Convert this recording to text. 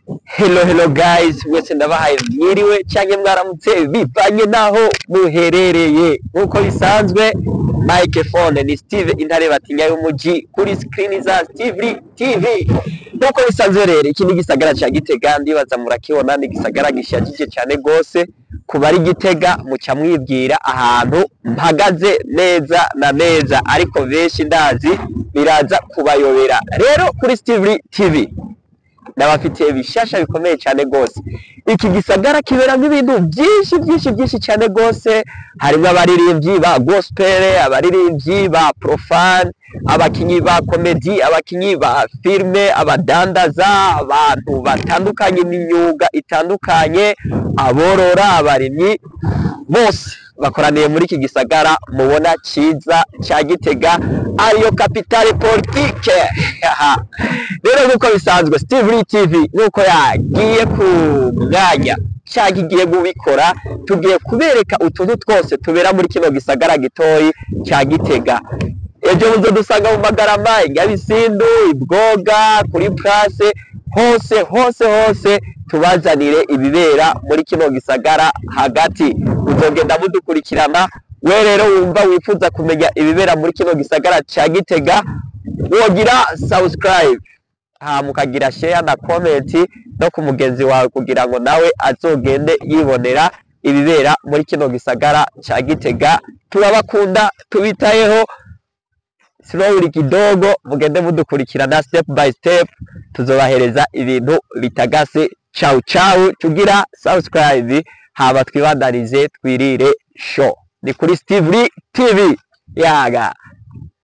Hello guys, wese ndabahaye mwiriwe canke mwaramutse bivanye naho muherereye. Nkuko bisanzwe microphone ni Steve intare batinya y'umuji kuri screen za Steve TV. Nkuko bisanzwe rero iki ni gisagara ca Gitega, ndibaza murakibona ni gisagara gishajije cyane gose. Kubari Gitega muca mwibwira ahantu mpagaze neza na neza, ariko benshi ndazi biraza kubayobera. Rero kuri Steve TV ndabafitiye bishasha bikomeye cyane gose. Iki gisagara kiberamo ibintu byinshi cyane gose. Harimo abaririmbyi ba gospel, abaririmbyi ba profane, abakinyi ba comedy, abakinyi ba filme, abadandaza, abantu batandukanye n'imyuga itandukanye, aborora, abarimyi, bose bakoraniye muri iki gisagara mubona ciza ca Gitega, ariyo capitale politique. Rero nuko bisanzwe Steve TV nuko yagiye ku mwanya cyangwa igiye gubikora, tugiye kubereka utuntu twose tubera muri kino gisagara gitoyi ca Gitega. Ejo muzo dusanga mu Magarama, Nyabisindu, Ibwoga, kuri place, hose tubazanire ibibera muri kino gisagara hagati. Uzogenda mudukurikirana. We rero wumva wifuza kumenya ibibera muri kino gisagara ca Gitega, wogira subscribe, mukagira share na comment no ku mugenzi wawe kugira ngo nawe azogende yibonera ibibera muri kino gisagara ca Gitega. Turabakunda, tubitayeho slowly kidogo, mugende mudukurikirana step by step, tuzobahereza ibintu bitagase. Ciao tugira subscribe, haba twibandarize twirire show. Ni kuri Steve TV yaga.